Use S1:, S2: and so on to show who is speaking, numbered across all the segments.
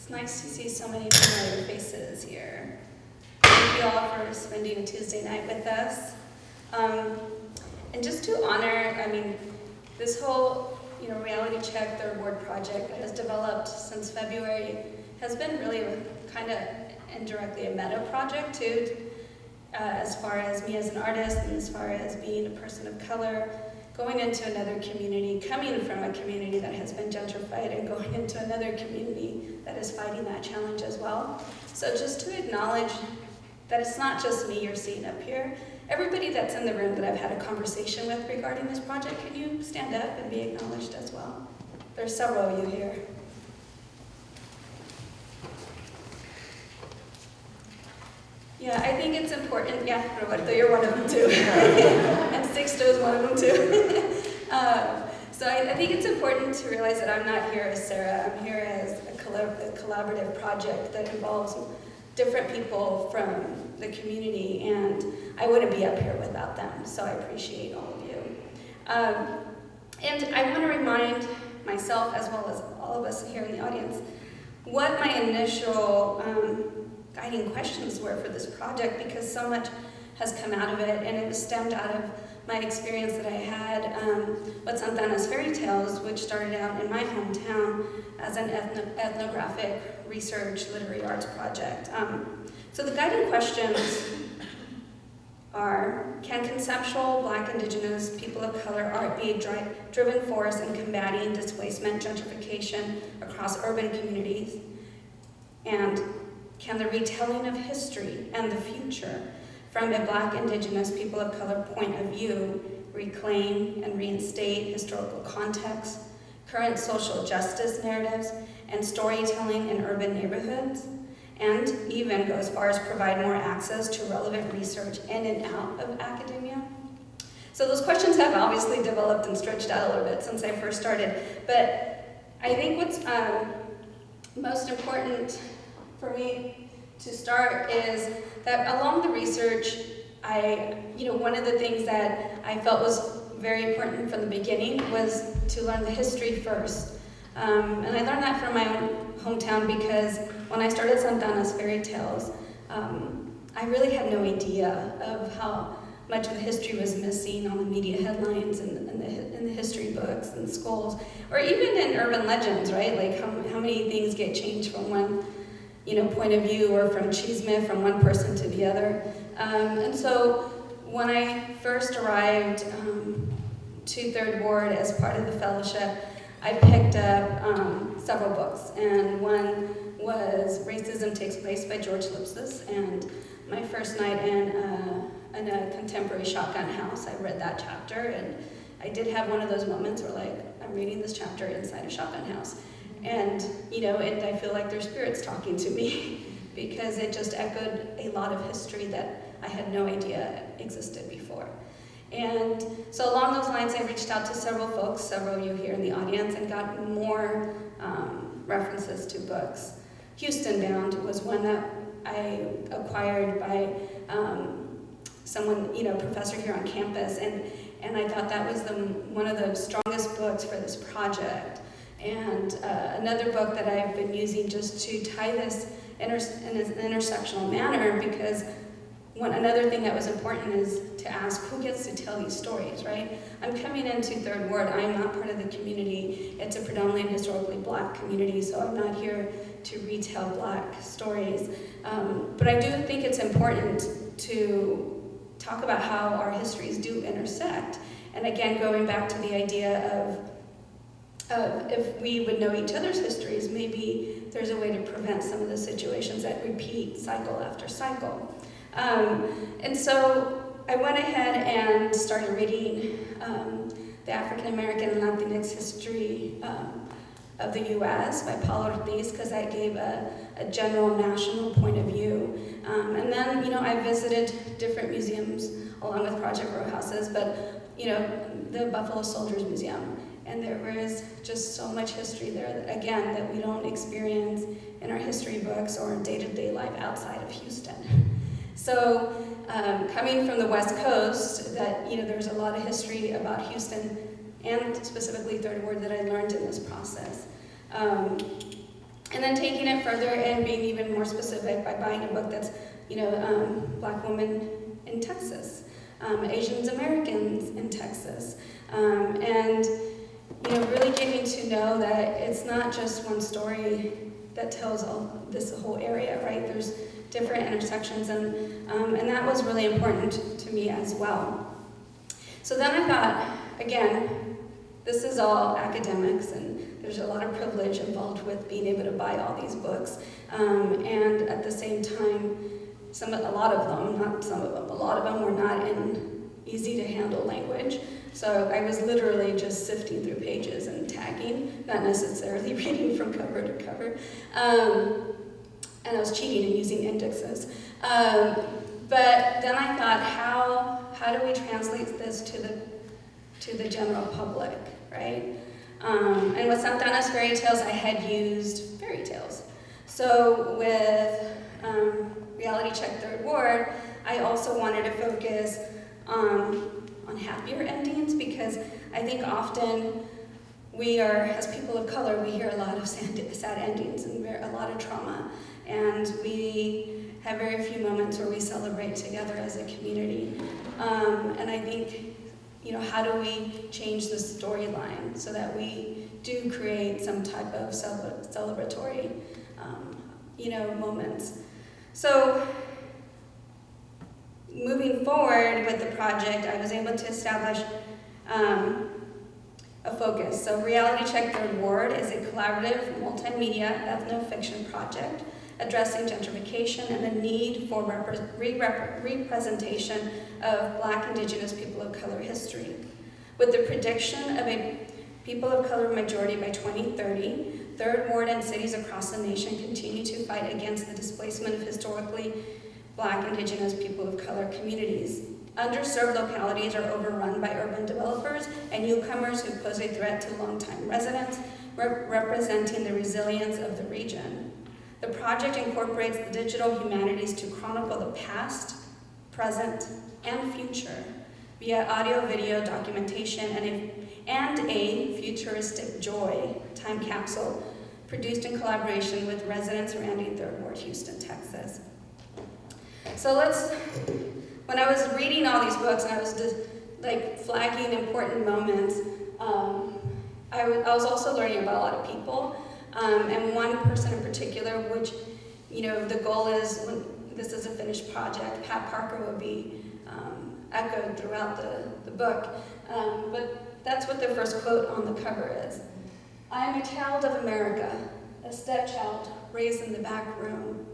S1: It's nice to see so many familiar faces here. Thank you all for spending a Tuesday night with us. And just to honor, this whole reality check third word project that has developed since February has been really kind of indirectly a meta project too, as far as me as an artist and as far as being a person of color, going into another community, coming from a community that has been gentrified and going into another community that is fighting that challenge as well. So just to acknowledge that it's not just me you're seeing up here. Everybody that's in the room that I've had a conversation with regarding this project, can you stand up and be acknowledged as well? There's several of you here. Yeah, I think it's important. Yeah, Roberto, you're one of them too. And Sixto is one of them too. So I think it's important to realize that I'm not here as Sarah. I'm here as a collaborative project that involves different people from the community, and I wouldn't be up here without them, so I appreciate all of you. And I want to remind myself, as well as all of us here in the audience, what my initial guiding questions were for this project, because so much has come out of it, and it was stemmed out of my experience that I had with Santana's Fairy Tales, which started out in my hometown as an ethnographic research literary arts project. So the guiding questions are, can conceptual Black, Indigenous, people of color art be a driven force in combating displacement, gentrification across urban communities? And can the retelling of history and the future from a Black, Indigenous, people of color point of view reclaim and reinstate historical context, current social justice narratives, and storytelling in urban neighborhoods, and even go as far as provide more access to relevant research in and out of academia? So those questions have obviously developed and stretched out a little bit since I first started, but I think what's most important for me to start is that along the research, one of the things that I felt was very important from the beginning was to learn the history first. And I learned that from my own hometown, because when I started Santana's Fairy Tales, I really had no idea of how much of the history was missing on the media headlines and in the history books and schools, or even in urban legends, right? Like how many things get changed from one point of view, or from chisme from one person to the other. And so when I first arrived to Third Ward as part of the fellowship, I picked up several books, and one was Racism Takes Place by George Lipsis, and my first night in a contemporary shotgun house, I read that chapter, and I did have one of those moments where I'm reading this chapter inside a shotgun house. And, and I feel like their spirit's talking to me because it just echoed a lot of history that I had no idea existed before. And so along those lines, I reached out to several folks, several of you here in the audience, and got more references to books. Houston Bound was one that I acquired by someone, professor here on campus, and I thought that was one of the strongest books for this project. And another book that I've been using just to tie this in an intersectional manner, because another thing that was important is to ask who gets to tell these stories, right? I'm coming into Third Ward, I'm not part of the community. It's a predominantly and historically Black community, so I'm not here to retell Black stories. But I do think it's important to talk about how our histories do intersect. And again, going back to the idea of if we would know each other's histories, maybe there's a way to prevent some of the situations that repeat cycle after cycle. And so I went ahead and started reading the African American and Latinx history of the U.S. by Paul Ortiz, because that gave a general national point of view. And then, I visited different museums along with Project Row Houses, but, the Buffalo Soldiers Museum. And there was just so much history there, that we don't experience in our history books or in day-to-day life outside of Houston. So coming from the West Coast, there's a lot of history about Houston and specifically Third Ward that I learned in this process. And then taking it further and being even more specific by buying a book that's, Black women in Texas, Asian Americans in Texas, and really getting to know that it's not just one story that tells this whole area, right? There's different intersections, and that was really important to me as well. So then I thought, again, this is all academics, and there's a lot of privilege involved with being able to buy all these books, and at the same time, a lot of them were not in easy to handle language. So I was literally just sifting through pages and tagging, not necessarily reading from cover to cover. And I was cheating and using indexes. But then I thought, how do we translate this to the general public, right? And with Santana's fairy tales, I had used fairy tales. So with Reality Check Third Ward, I also wanted to focus on happier endings, because I think often we are, as people of color, we hear a lot of sad endings and a lot of trauma, and we have very few moments where we celebrate together as a community. And I think, how do we change the storyline so that we do create some type of celebratory, moments. So moving forward with the project, I was able to establish a focus. So Reality Check Third Ward is a collaborative multimedia ethno-fiction project addressing gentrification and the need for representation of Black, Indigenous, people of color history. With the prediction of a people of color majority by 2030, Third Ward and cities across the nation continue to fight against the displacement of historically Black, Indigenous, people of color communities. Underserved localities are overrun by urban developers and newcomers who pose a threat to longtime residents, representing the resilience of the region. The project incorporates the digital humanities to chronicle the past, present, and future via audio-video documentation and a futuristic joy time capsule produced in collaboration with residents surrounding Third Ward, Houston, Texas. So when I was reading all these books and I was just flagging important moments, I was also learning about a lot of people, and one person in particular, which, the goal is, when this is a finished project, Pat Parker will be echoed throughout the book, but that's what the first quote on the cover is. I am a child of America, a stepchild raised in the back room.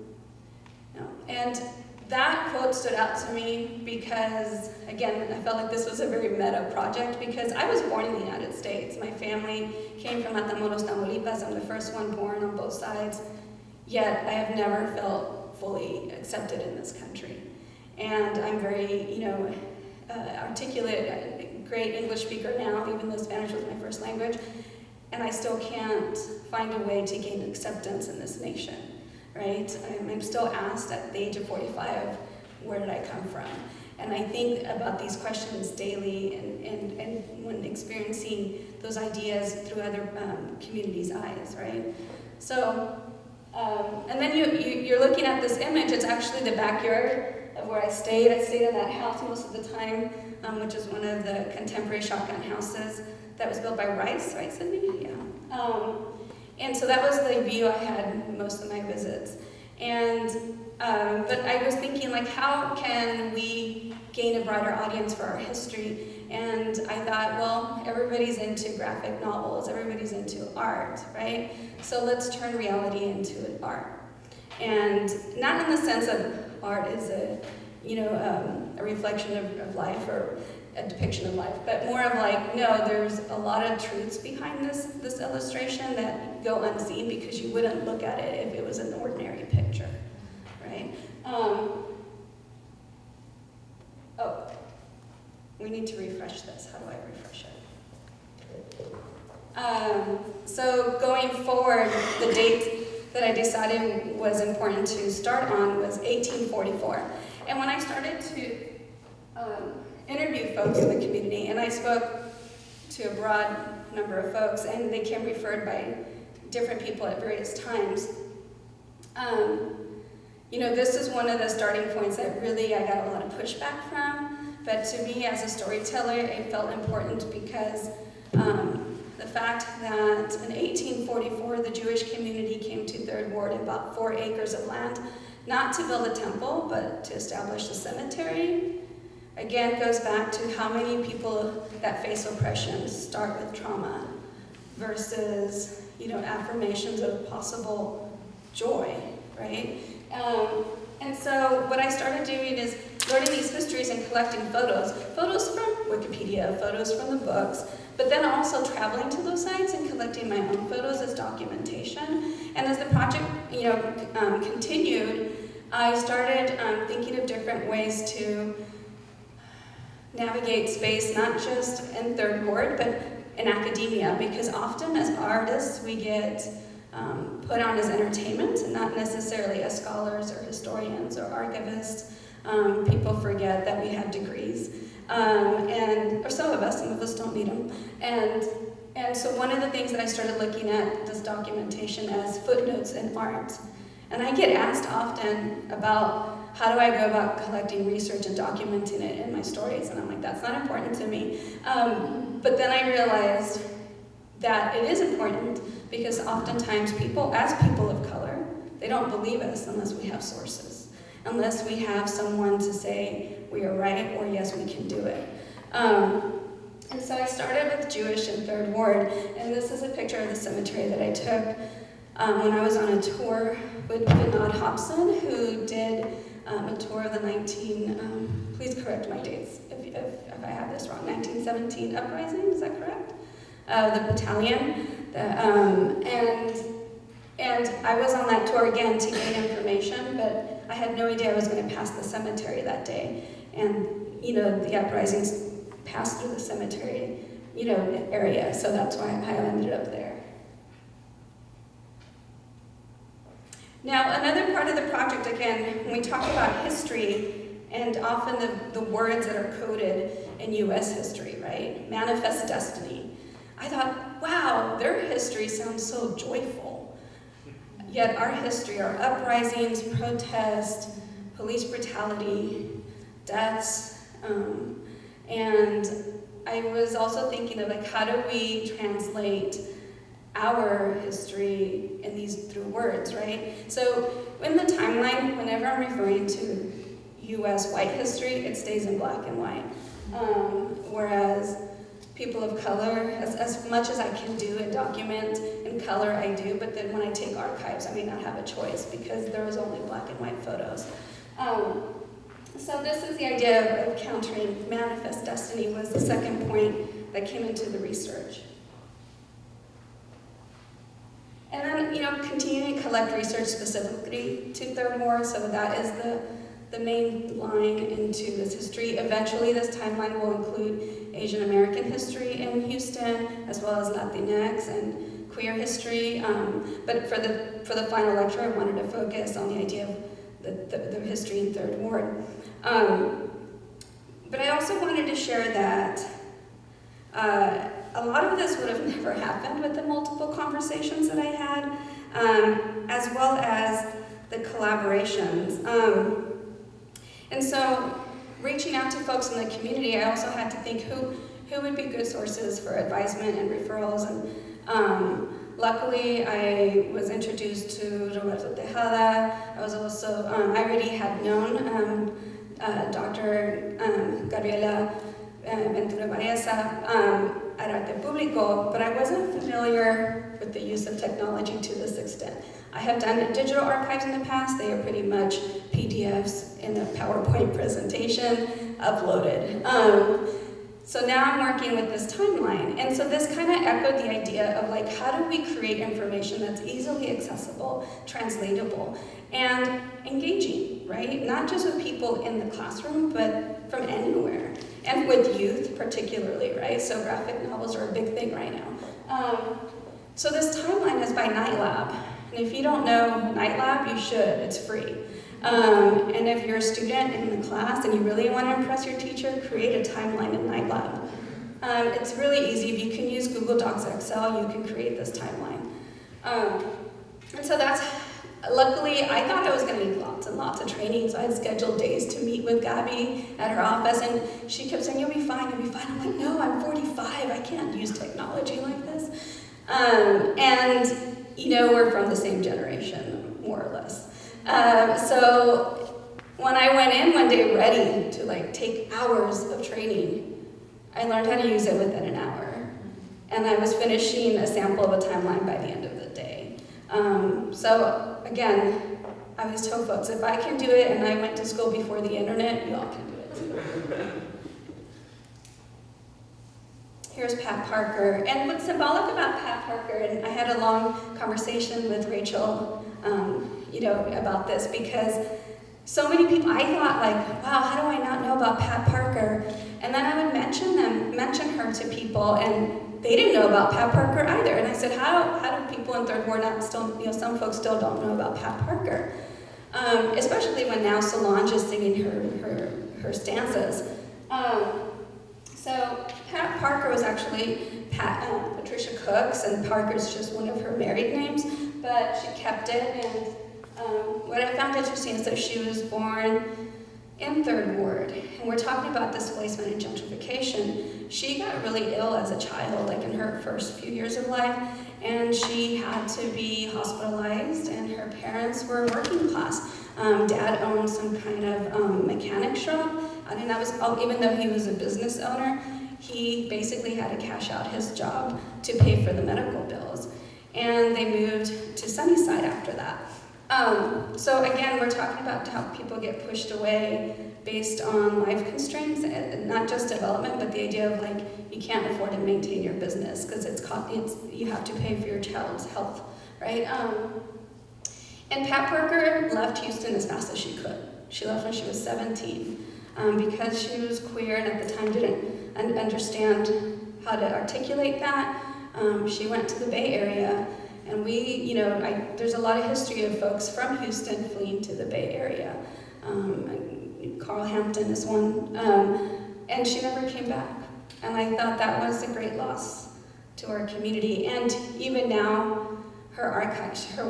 S1: And that quote stood out to me because, again, I felt like this was a very meta project because I was born in the United States. My family came from Matamoros, Tamaulipas. I'm the first one born on both sides, yet I have never felt fully accepted in this country. And I'm very, articulate, great English speaker now, even though Spanish was my first language, and I still can't find a way to gain acceptance in this nation. Right? I'm still asked at the age of 45, where did I come from? And I think about these questions daily and when experiencing those ideas through other communities' eyes, right? So, and then you're looking at this image. It's actually the backyard of where I stayed. I stayed in that house most of the time, which is one of the contemporary shotgun houses that was built by Rice, right, Sydney? Yeah. And so that was the view I had most of my visits. And, but I was thinking, how can we gain a broader audience for our history? And I thought, well, everybody's into graphic novels, everybody's into art, right? So let's turn reality into art. And not in the sense of art is a reflection of life or a depiction of life, but more of no, there's a lot of truths behind this illustration that go unseen because you wouldn't look at it if it was an ordinary picture, right? We need to refresh this. How do I refresh it? So going forward, the date that I decided was important to start on was 1844. And when I started to interview folks in the community, and I spoke to a broad number of folks, and they came referred different people at various times. You know, this is one of the starting points that really I got a lot of pushback from, but to me as a storyteller, it felt important because the fact that in 1844, the Jewish community came to Third Ward and bought 4 acres of land, not to build a temple, but to establish a cemetery, again goes back to how many people that face oppression start with trauma versus, you know, affirmations of possible joy, right? And so what I started doing is learning these histories and collecting photos from Wikipedia, photos from the books, but then also traveling to those sites and collecting my own photos as documentation. And as the project, you know, continued, I started thinking of different ways to navigate space, not just in Third Ward, but in academia, because often as artists we get put on as entertainment, and not necessarily as scholars or historians or archivists. People forget that we have degrees, or some of us don't need them. And so one of the things that I started looking at this documentation as footnotes in art. And I get asked often about how do I go about collecting research and documenting it in my stories, and I'm like, that's not important to me. But then I realized that it is important because oftentimes people, as people of color, they don't believe us unless we have sources, unless we have someone to say we are right or yes, we can do it. And so I started with Jewish in Third Ward, and this is a picture of the cemetery that I took when I was on a tour with Vinod Hobson, who did a tour of the please correct my dates if I have this wrong, 1917 uprising, is that correct? The battalion, and I was on that tour again to gain information, but I had no idea I was going to pass the cemetery that day. And, you know, the uprisings passed through the cemetery, you know, area, so that's why I ended up there. Now, another part of the project, again, when we talk about history, and often the words that are coded in U.S. history, right? Manifest destiny. I thought, wow, their history sounds so joyful. Yet our history, our uprisings, protests, police brutality, deaths, and I was also thinking of like, how do we translate our history in through words, right? So in the timeline, whenever I'm referring to U.S. white history, it stays in black and white. Whereas people of color, as much as I can do and document in color, I do, but then when I take archives, I may not have a choice because there was only black and white photos. So this is the idea of countering manifest destiny was the second point that came into the research. And then, you know, continuing to collect research specifically to Third Ward, so that is the main line into this history. Eventually, this timeline will include Asian American history in Houston, as well as Latinx and queer history. But for the final lecture, I wanted to focus on the idea of the history in Third Ward. But I also wanted to share that a lot of this would have never happened with the multiple conversations that I had, as well as the collaborations. And so, reaching out to folks in the community, I also had to think who would be good sources for advisement and referrals. And luckily, I was introduced to Roberto Tejada. I was also, I already had known Dr. Gabriela Ventura Varesa at Arte Público, but I wasn't familiar with the use of technology to this extent. I have done digital archives in the past. They are pretty much PDFs in a PowerPoint presentation uploaded. So now I'm working with this timeline. And so this kind of echoed the idea of like, how do we create information that's easily accessible, translatable, and engaging, right? Not just with people in the classroom, but from anywhere. And with youth particularly, right? So graphic novels are a big thing right now. So this timeline is by Night Lab. And if you don't know Night Lab, you should, it's free. And if you're a student in the class and you really want to impress your teacher, create a timeline in Night Lab. It's really easy. If you can use Google Docs or Excel, you can create this timeline. And so that's, luckily, I thought I was going to need lots and lots of training, so I had scheduled days to meet with Gabby at her office, and she kept saying, you'll be fine, you'll be fine. I'm like, no, I'm 45, I can't use technology like this. And, you know, we're from the same generation, more or less. So when I went in one day ready to like take hours of training, I learned how to use it within an hour. And I was finishing a sample of a timeline by the end of the day. So again, I was told folks, if I can do it and I went to school before the internet, you all can do it too. Here's Pat Parker. And what's symbolic about Pat Parker, and I had a long conversation with Rachel, you know, about this, because so many people, I thought like, wow, how do I not know about Pat Parker? And then I would mention her to people, and they didn't know about Pat Parker either. And I said, how do people in Third Ward not still, you know, some folks still don't know about Pat Parker? Especially when now Solange is singing her stanzas. So Pat Parker was actually Patricia Cook's, and Parker's just one of her married names, but she kept it. And what I found interesting is that she was born in Third Ward, and we're talking about displacement and gentrification. She got really ill as a child, like in her first few years of life, and she had to be hospitalized, and her parents were working class. Dad owned some kind of mechanic shop. I mean, that was, even though he was a business owner, he basically had to cash out his job to pay for the medical bills. And they moved to Sunnyside after that. So again, we're talking about how people get pushed away based on life constraints, and not just development, but the idea of like, you can't afford to maintain your business because you have to pay for your child's health, right? And Pat Parker left Houston as fast as she could. She left when she was 17 because she was queer and at the time didn't understand how to articulate that. She went to the Bay Area. And we, you know, there's a lot of history of folks from Houston fleeing to the Bay Area. Carl Hampton is one, and she never came back. And I thought that was a great loss to our community. And even now, her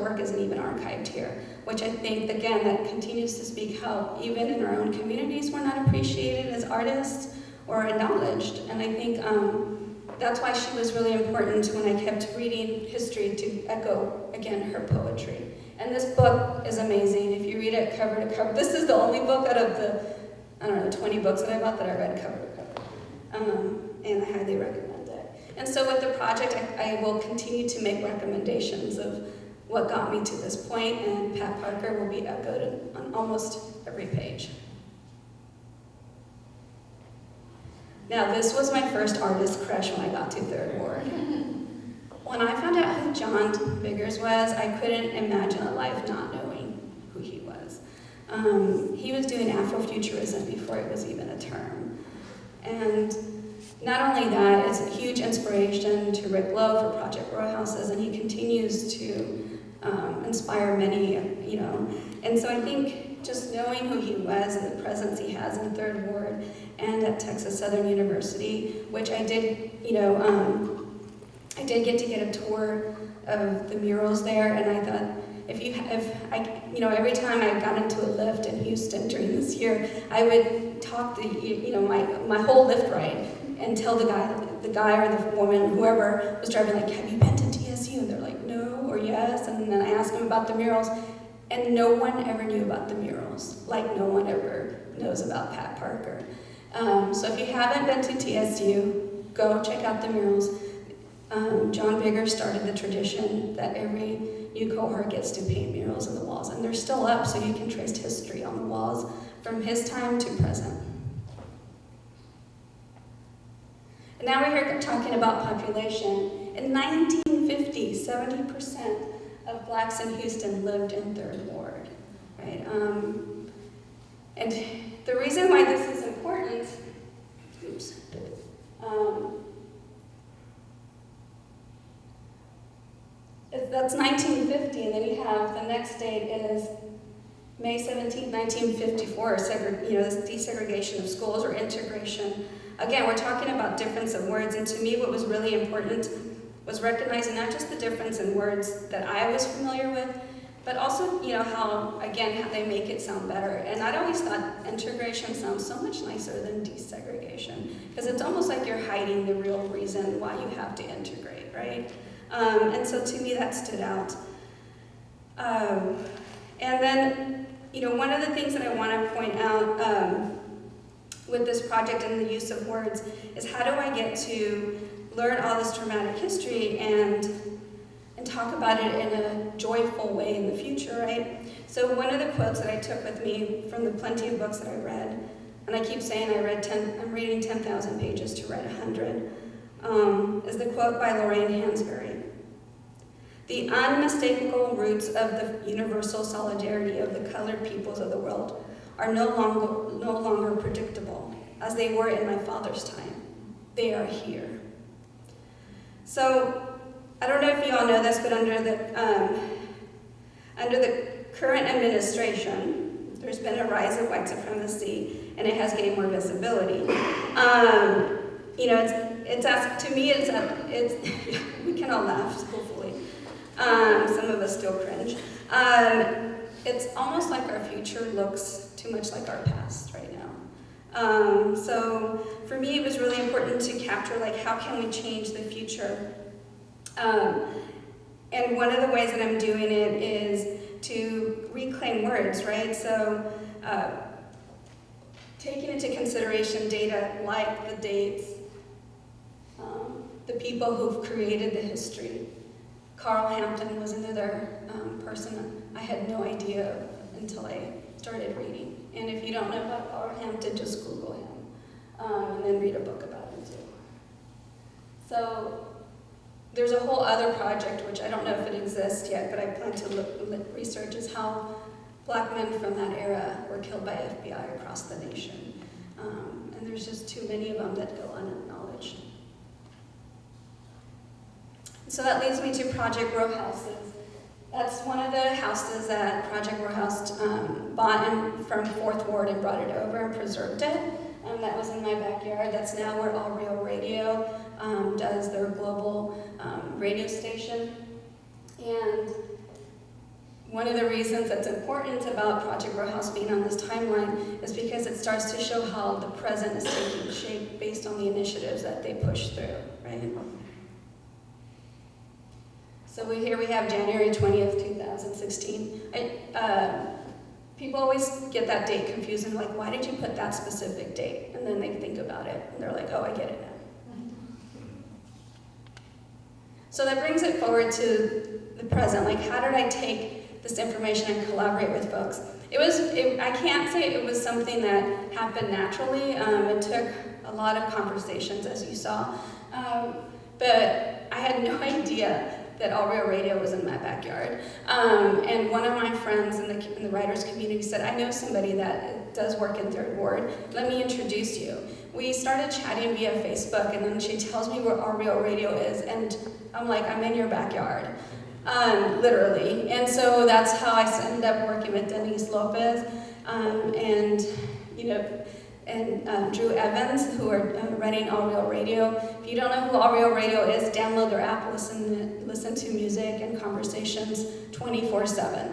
S1: work isn't even archived here, which I think, again, that continues to speak how even in our own communities, we're not appreciated as artists or acknowledged. And I think that's why she was really important when I kept reading history to echo, again, her poetry. And this book is amazing. If you read it cover to cover, this is the only book out of the, 20 books that I bought that I read cover to cover. And I highly recommend it. And so with the project, I will continue to make recommendations of what got me to this point, and Pat Parker will be echoed on almost every page. Now, this was my first artist crush when I got to Third Ward. When I found out who John Biggers was, I couldn't imagine a life not knowing who he was. He was doing Afrofuturism before it was even a term. And not only that, it's a huge inspiration to Rick Lowe for Project Row Houses, and he continues to inspire many, you know. And so I think just knowing who he was and the presence he has in Third Ward and at Texas Southern University, which I did, you know, I did get to get a tour of the murals there, and I thought, you know, every time I got into a lift in Houston during this year, I would talk to, you know, my whole lift ride and tell the guy or the woman, whoever was driving, like, have you been to TSU? And they're like, no, or yes, and then I asked them about the murals, and no one ever knew about the murals, like no one ever knows about Pat Parker. So if you haven't been to TSU, go check out the murals. John Biggers started the tradition that every new cohort gets to paint murals on the walls, and they're still up, so you can trace history on the walls from his time to present. And now we're here talking about population. In 1950, 70% of blacks in Houston lived in Third Ward, right? And the reason why this is important, that's 1950, and then you have the next date is May 17, 1954, this desegregation of schools or integration. Again, we're talking about difference of words, and to me what was really important was recognizing not just the difference in words that I was familiar with, but also, how they make it sound better. And I'd always thought integration sounds so much nicer than desegregation, because it's almost like you're hiding the real reason why you have to integrate, right? And so to me, that stood out. And then, one of the things that I want to point out with this project and the use of words is, how do I get to learn all this traumatic history and talk about it in a joyful way in the future, right? So one of the quotes that I took with me from the plenty of books that I read, and I keep saying I'm reading 10,000 pages to read 100, is the quote by Lorraine Hansberry. "The unmistakable roots of the universal solidarity of the colored peoples of the world are no longer predictable, as they were in my father's time. They are here." So, I don't know if you all know this, but under the current administration, there's been a rise of white supremacy, and it has gained more visibility. We can all laugh, hopefully. Some of us still cringe. It's almost like our future looks too much like our past right now. So for me, it was really important to capture, how can we change the future? And one of the ways that I'm doing it is to reclaim words, right? So taking into consideration data like the dates, the people who've created the history. Carl Hampton was another person I had no idea of until I started reading. And if you don't know about Carl Hampton, just Google him, and then read a book about him too. So there's a whole other project, which I don't know if it exists yet, but I plan to research, is how Black men from that era were killed by FBI across the nation. And there's just too many of them that go unacknowledged. So that leads me to Project Row Houses. That's one of the houses that Project Row House bought from 4th Ward and brought it over and preserved it. That was in my backyard. That's now where All Real Radio does their global radio station. And one of the reasons that's important about Project Row House being on this timeline is because it starts to show how the present is taking shape based on the initiatives that they push through, right? So here we have January 20th, 2016. People always get that date confused and why did you put that specific date? And then they think about it and they're like, oh, I get it now. So that brings it forward to the present. How did I take this information and collaborate with folks? I can't say it was something that happened naturally. It took a lot of conversations, as you saw. But I had no idea that All Real Radio was in my backyard. And one of my friends in the writers community said, I know somebody that does work in 3rd Ward. Let me introduce you. We started chatting via Facebook, and then she tells me where All Real Radio is, and I'm like, I'm in your backyard, literally. And so that's how I ended up working with Denise Lopez and Drew Evans, who are running All Real Radio. If you don't know who All Real Radio is, download their app, listen to music and conversations 24/7.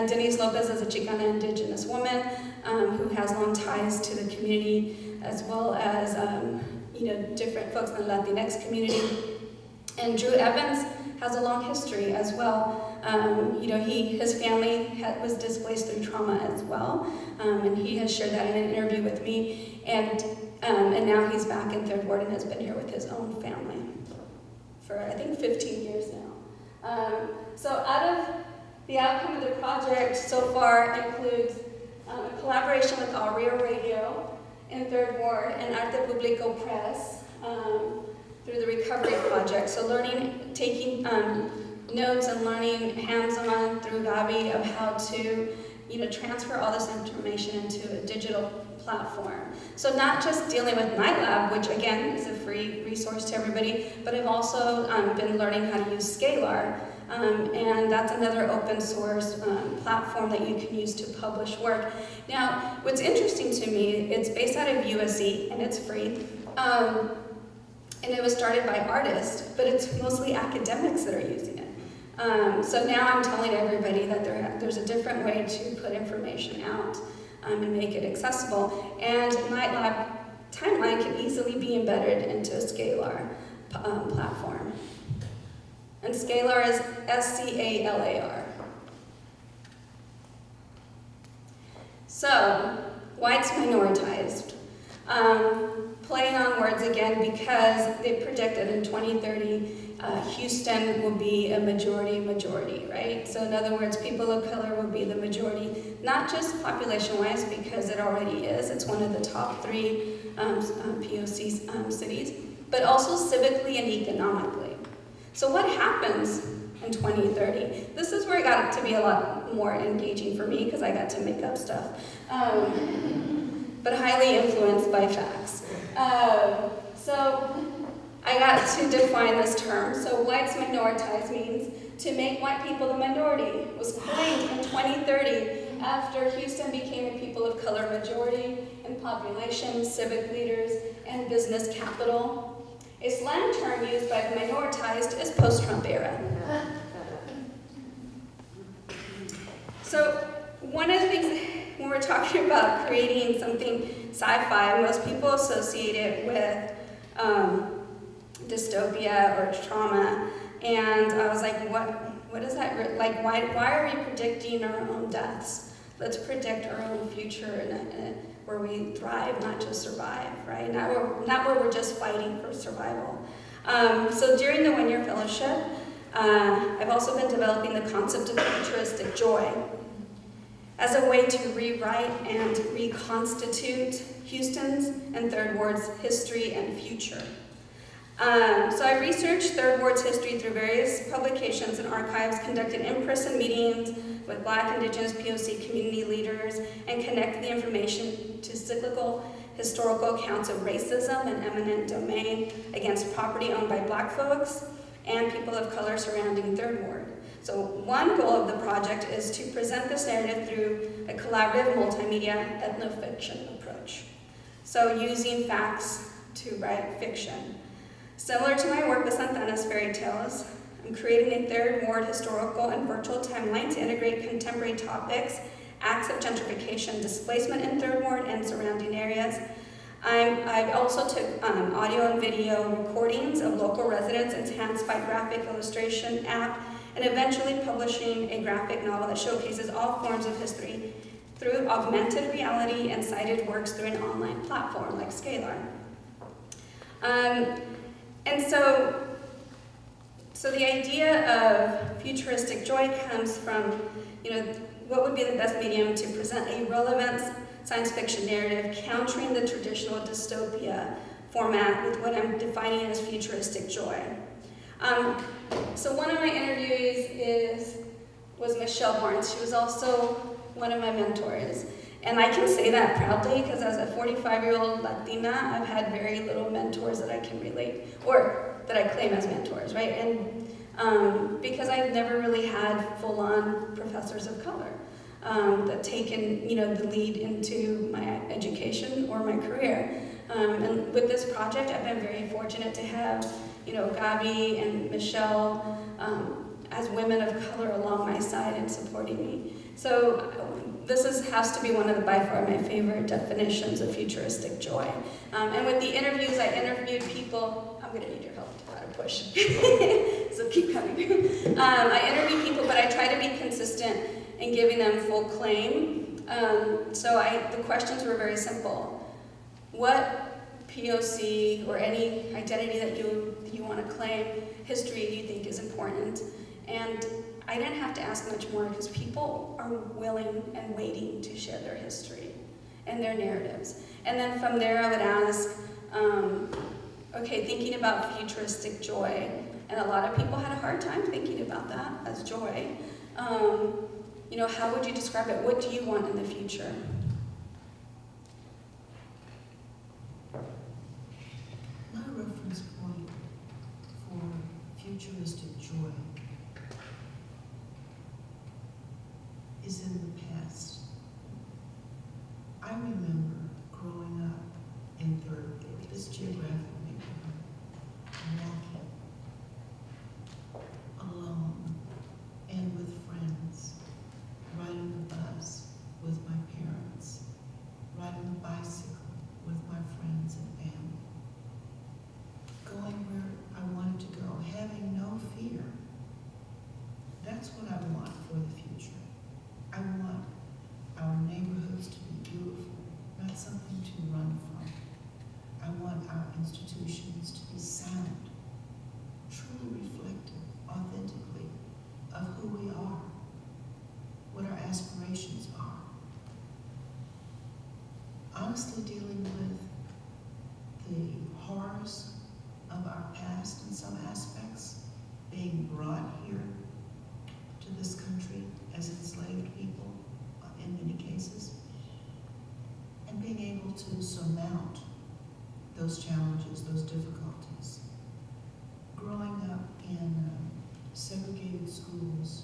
S1: Denise Lopez is a Chicana indigenous woman who has long ties to the community, as well as different folks in the Latinx community. And Drew Evans has a long history as well. His family was displaced through trauma as well, and he has shared that in an interview with me. And now he's back in 3rd Ward and has been here with his own family for I think 15 years now. So out of the outcome of the project so far includes a collaboration with All Real Radio in 3rd Ward and Arte Público Press through the Recovery Project. So taking notes and learning hands-on through Gabi of how to transfer all this information into a digital platform. So not just dealing with Night Lab, which again is a free resource to everybody, but I've also been learning how to use Scalar, and that's another open source platform that you can use to publish work. Now, what's interesting to me, it's based out of USC and it's free. And it was started by artists, but it's mostly academics that are using it. So now I'm telling everybody that there's a different way to put information out and make it accessible. And MyLab Timeline can easily be embedded into a Scalar platform. And Scalar is SCALAR. So, whites minoritized. Playing on words again because they predicted in 2030 Houston will be a majority, right? So in other words, people of color will be the majority, not just population-wise because it already is. It's one of the top 3 POC cities, but also civically and economically. So what happens in 2030? This is where it got to be a lot more engaging for me because I got to make up stuff, but highly influenced by facts. So I got to define this term. So whites minoritized means to make white people the minority. It was coined in 2030 after Houston became a people of color majority in population, civic leaders, and business capital. A slang term used by the minoritized is post-Trump era. So one of the things when we're talking about creating something sci-fi, most people associate it with dystopia or trauma, and I was like, what is that? Like, why are we predicting our own deaths? Let's predict our own future where we thrive, not just survive, right? Not where we're just fighting for survival. So during the one-year fellowship, I've also been developing the concept of futuristic joy as a way to rewrite and reconstitute Houston's and Third Ward's history and future. So I researched Third Ward's history through various publications and archives, conducted in-person meetings with Black, Indigenous, POC community leaders, and connected the information to cyclical historical accounts of racism and eminent domain against property owned by Black folks and people of color surrounding Third Ward. So one goal of the project is to present this narrative through a collaborative multimedia ethnofiction approach. So using facts to write fiction. Similar to my work with Santana's fairy tales, I'm creating a Third Ward historical and virtual timeline to integrate contemporary topics, acts of gentrification, displacement in Third Ward and surrounding areas. I also took audio and video recordings of local residents enhanced by graphic illustration app, and eventually publishing a graphic novel that showcases all forms of history through augmented reality and cited works through an online platform like Scalar. And so the idea of futuristic joy comes from, what would be the best medium to present a relevant science fiction narrative countering the traditional dystopia format with what I'm defining as futuristic joy. So one of my interviewees was Michelle Barnes. She was also one of my mentors. And I can say that proudly because as a 45-year-old Latina, I've had very little mentors that I can relate, or that I claim as mentors, right? And because I've never really had full-on professors of color that taken, the lead into my education or my career. And with this project, I've been very fortunate to have, Gabi and Michelle as women of color along my side and supporting me. So this has to be one of the, by far, my favorite definitions of futuristic joy. And with the interviews, I interviewed people. I'm going to need your help to try to push. So keep coming. I interviewed people, but I try to be consistent in giving them full claim. The questions were very simple. What POC or any identity that you want to claim, history you think is important? And I didn't have to ask much more because people are willing and waiting to share their history and their narratives. And then from there I would ask, thinking about futuristic joy, and a lot of people had a hard time thinking about that as joy. How would you describe it? What do you want in the future?
S2: My reference point for futuristic joy is in the past. I remember growing up in Third Ward, this geographic neighborhood, schools,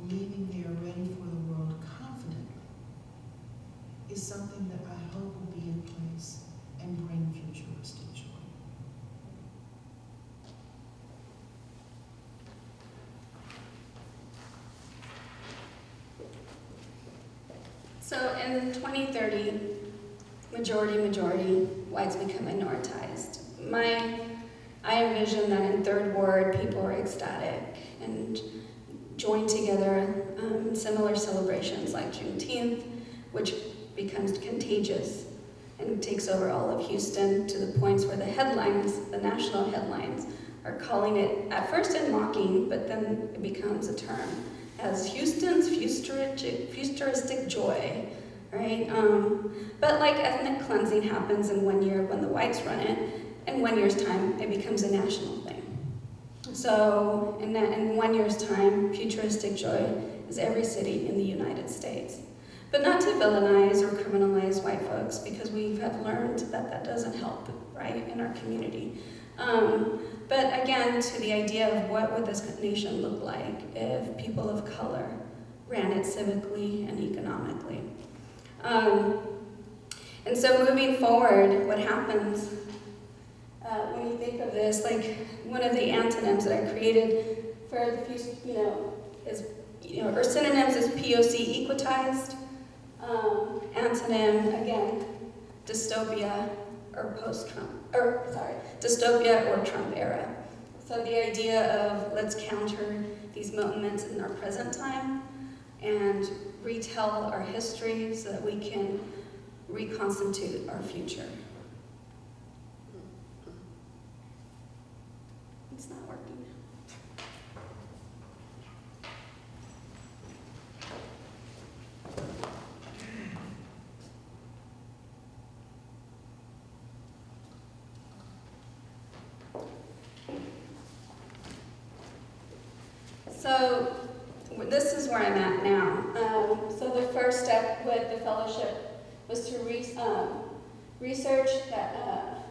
S2: leaving there ready for the world confidently, is something that I hope will be in place and bring futuristic joy.
S1: So in 2030, majority, whites become minoritized. I envision that in Third Ward, people are ecstatic and join together in similar celebrations like Juneteenth, which becomes contagious and takes over all of Houston to the points where the headlines, the national headlines, are calling it, at first in mocking, but then it becomes a term, as Houston's futuristic joy, right? But like ethnic cleansing happens in 1 year when the whites run it, in 1 year's time, it becomes a national thing. So in 1 year's time, futuristic joy is every city in the United States. But not to villainize or criminalize white folks, because we have learned that that doesn't help, right, in our community. But again, to the idea of what would this nation look like if people of color ran it civically and economically. And so moving forward, what happens when you think of this, like one of the antonyms that I created for the or synonyms is POC equitized. Antonym, again, dystopia or dystopia or Trump era. So the idea of let's counter these moments in our present time and retell our history so that we can reconstitute our future. It's not working. So this is where I'm at now. So the first step with the fellowship was to research that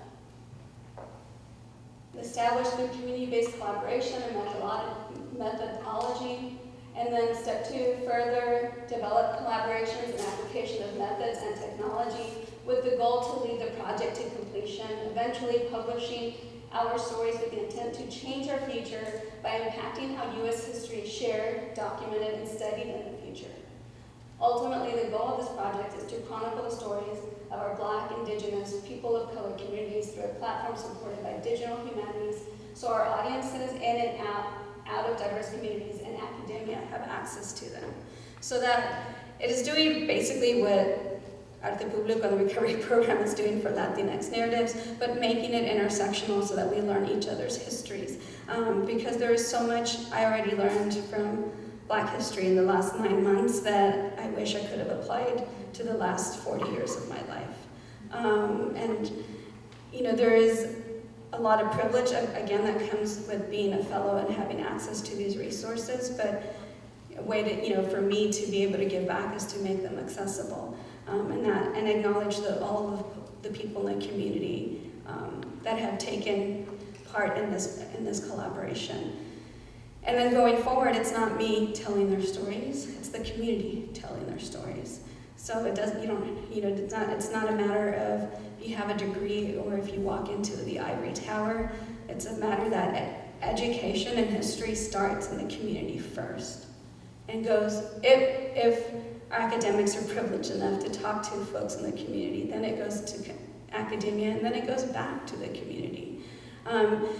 S1: establish the community-based collaboration and methodology, and then step 2, further develop collaborations and application of methods and technology with the goal to lead the project to completion, eventually publishing our stories with the intent to change our future by impacting how U.S. history is shared, documented, and studied in the future. Ultimately, the goal of this project is to chronicle the stories of our Black, Indigenous, people of color communities through a platform supported by digital humanities, so our audiences in and out of diverse communities and academia have access to them. So that it is doing basically what Arte, Público, and the recovery program is doing for Latinx narratives, but making it intersectional so that we learn each other's histories. Because there is so much I already learned from Black history in the last 9 months that I wish I could have applied to the last 40 years of my life. And there is a lot of privilege, again, that comes with being a fellow and having access to these resources, but a way to, for me to be able to give back is to make them accessible. And acknowledge all of the people in the community that have taken part in this collaboration. And then going forward, it's not me telling their stories; it's the community telling their stories. So it doesn't, it's not a matter of if you have a degree or if you walk into the ivory tower. It's a matter that education and history starts in the community first, and goes if academics are privileged enough to talk to folks in the community, then it goes to academia, and then it goes back to the community.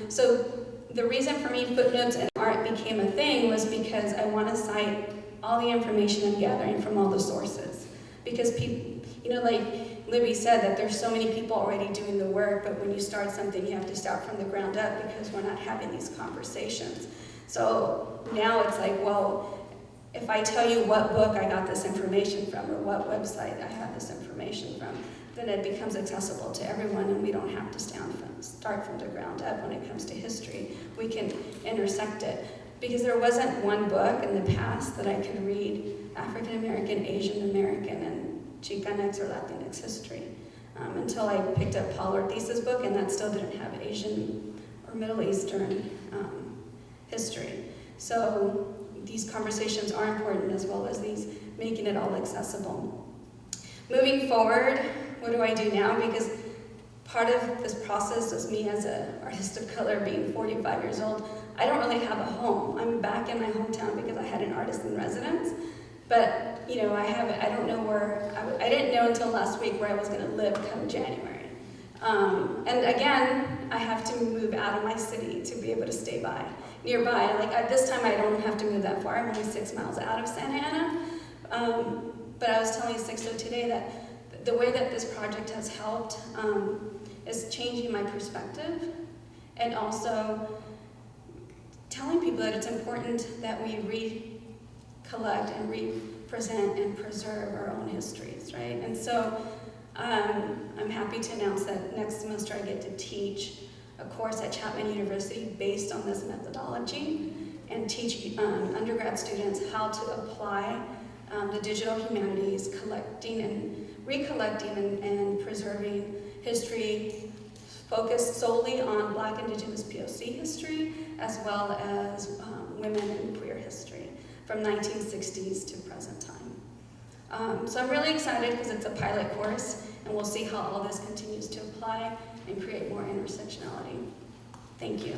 S1: So the reason for me footnotes and art became a thing was because I want to cite all the information I'm gathering from all the sources. Because people, like Libby said, that there's so many people already doing the work, but when you start something, you have to start from the ground up because we're not having these conversations. So now it's like, well, if I tell you what book I got this information from or what website I have this information from, then it becomes accessible to everyone, and we don't have to start from the ground up when it comes to history. We can intersect it. Because there wasn't one book in the past that I could read African American, Asian American, and Chicanx or Latinx history until I picked up Paul Ortiz's book, and that still didn't have Asian or Middle Eastern history. So these conversations are important, as well as these making it all accessible. Moving forward, what do I do now? Because part of this process was me as an artist of color being 45 years old. I don't really have a home. I'm back in my hometown because I had an artist in residence. But, you know, I don't know where, I didn't know until last week where I was gonna live come January. And again, I have to move out of my city to be able to stay nearby. Like at this time, I don't have to move that far. I'm only 6 miles out of Santa Ana. But I was telling Sixto today that the way that this project has helped is changing my perspective, and also telling people that it's important that we recollect and represent and preserve our own histories, right? And so I'm happy to announce that next semester I get to teach a course at Chapman University based on this methodology, and teach undergrad students how to apply the digital humanities, collecting and recollecting and preserving history focused solely on Black, Indigenous, POC history, as well as women and queer history from 1960s to present time. So I'm really excited because it's a pilot course, and we'll see how all this continues to apply and create more intersectionality. Thank you.